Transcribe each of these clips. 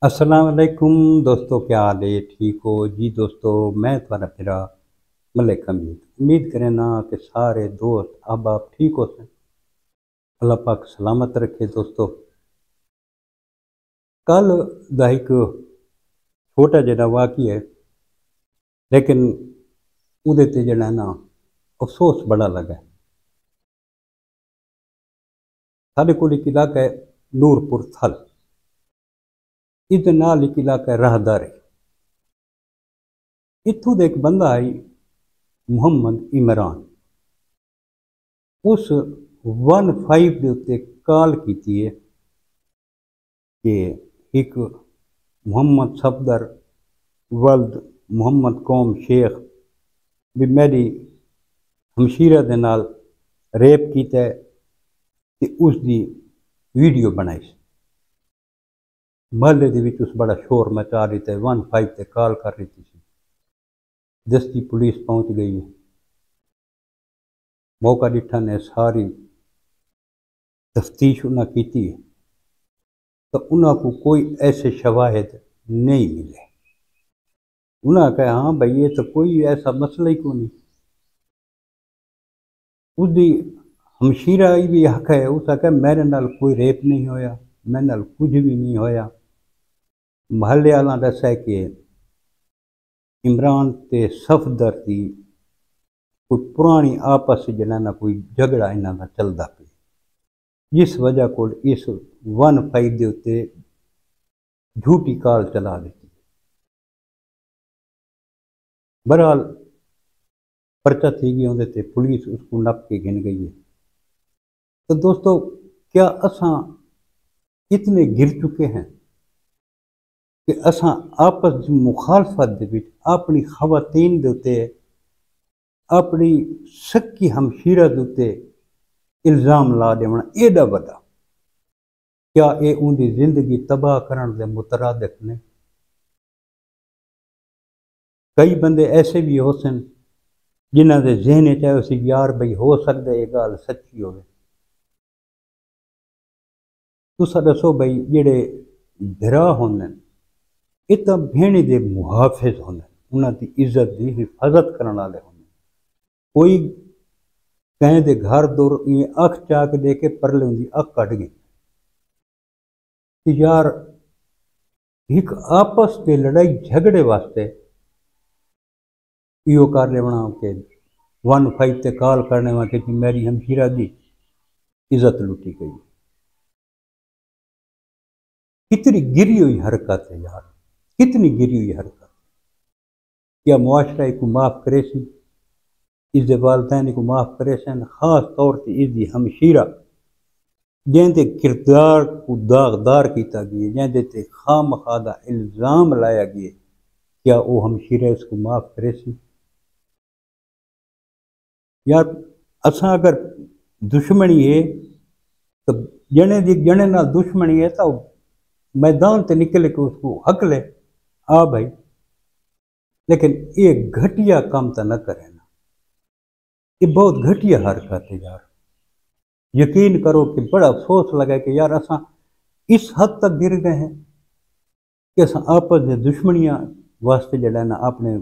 अस्सलाम वालेकुम दोस्तों, क्या हाल है? ठीक हो जी दोस्तों? मैं तुम्हारा फिरा मलिक हमीद। उम्मीद करें ना कि सारे दोस्त आप ठीक हो सकें। अल्लाह पाक सलामत रखे दोस्तों। कल दा एक छोटा जिहा वाक़या है, लेकिन ਉਹਦੇ ਤੇ ਜਿਹੜਾ ना अफसोस बड़ा लगा। साढ़े कोल एक इलाका है नूरपुर थल, इसदे नाल एक इलाका है राहदारी। इत्थों ਦਾ एक बंदा आई मुहम्मद इमरान, उस 15 ਦੇ ਉੱਤੇ ਕਾਲ ਕੀਤੀ है कि एक मुहम्मद सफदर वल्द मुहम्मद कौम शेख भी मेरी हमशीरा दे नाल रेप किया है ते उसकी वीडियो बनाई। महल्ले दे विच उस बड़ा शोर मचा रही थे, 15 ते कॉल कर रही थी। दस्ती पुलिस पहुंच गई है। मौका डिठा ने सारी तफ्तीश उन्हें की है, तो उन्होंने कोई ऐसे शवाहिद नहीं मिले। उन्होंने कहा हाँ भाई ये तो कोई ऐसा मसला ही को नहीं। उसकी हमशीरा भी हक है, उस आख्या मेरे नाल कोई रेप नहीं होया, मेरे नाल कुछ भी नहीं होया। महल्ले वाला दसा कि इमरान ते सफदर की कोई पुरानी आपस जनाना कोई झगड़ा इन्हों का चलता पे, जिस वजह को इस 15 के उत्ते झूठी काल चला दी। बहरहाल परचा थी गई उन्हें ते पुलिस उसको नप के गिन गई है। तो दोस्तों, क्या असां इतने गिर चुके हैं कि असां आपस की मुखालफत दे विच अपनी खवातीन दे उत्ते, अपनी सक्की हमशीरा दे उत्ते इल्ज़ाम ला देवना एडा वड्डा? क्या ये उनकी जिंदगी तबाह करने के मुतरादिफ ने? कई बंदे ऐसे भी हो सन जिन्हों के जहन चाहे उसी यार भाई हो सकता है ये गल सच्ची हो। तुसा दसो भाई, जेड़े भिरा होंदे ये तो भेणी दे मुहाफिज होंदे, उन्होंने इज्जत की हिफाजत करने वाले होंदे। कोई कहीं दे घर दूर अख चाक दे के परले उनकी अख कट गई कि यार एक आपस के लड़ाई झगड़े वास्ते यो कर लेवना के 15 ते कॉल करने वा कि मेरी हमशीरा की इज्जत लुटी गई। कितनी गिरी हुई हरकत है यार, कितनी गिरी हुई हरकत। क्या मुआशरा को माफ़ करे सी, इसके वालदैन को माफ़ करे सन, खास तौर पर इसकी हमशीरा जिंदे किरदार को दागदार किया गया, जिंदे ते खाम खादा इल्ज़ाम लाया गया, क्या वो हमशीरा इसको माफ़ करे सी? यार असा अगर दुश्मनी है तो जने नाल दुश्मनी है तो मैदान से निकल के उसको हक ले आ भाई, लेकिन ये घटिया काम तो न करे ना। ये बहुत घटिया हरकत है यार। यकीन करो कि बड़ा अफसोस लगा कि यार असा इस हद तक गिर गए हैं कि अस आपस में दुश्मनियां वास्ते जड़ा ना अपने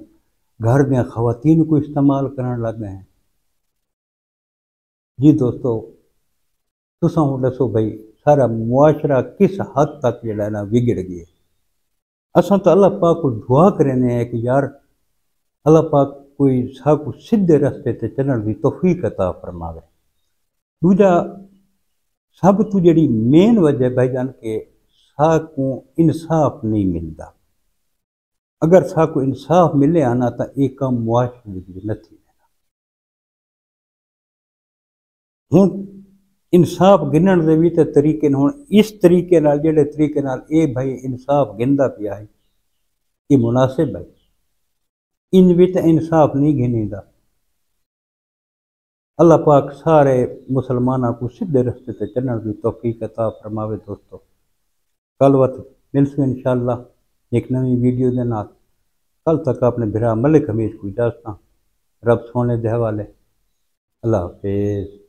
घर दियां खवातीन को इस्तेमाल करने लग गए हैं। जी दोस्तों, तुसा हूँ दसो भाई सारा मुआशरा किस हद तक जड़ा ना बिगड़ गया। असा तो अल्लाह पाक को दुआ करें है कि यार अल्लाह पाक कोई साकू सीधे रस्ते ते चलने की तौफीक अता फरमावे। दूजा सब तो जी मेन वजह भाईजान के साकू इंसाफ नहीं मिलता। अगर साकू इंसाफ मिले आना तो एक काम मुआशरे में नहीं रहना। हूँ इंसाफ गिनण के भी तो तरीके हूँ इस तरीके जेडे तरीके ये भाई इंसाफ गिनता पिया है ये मुनासिब है? इन भी तो इंसाफ नहीं गिनीदा। अल्लाह पाक सारे मुसलमानों को सीधे रस्ते से चलने की तौफीक अता फरमावे। दोस्तों, कल वक्त मिलसूँ इंशाअल्लाह एक नवी वीडियो के नाल। कल तक अपने बिरा मलिक हमीद को इजाजत। रब सोने दे हवाले। अल्लाह हाफिज़।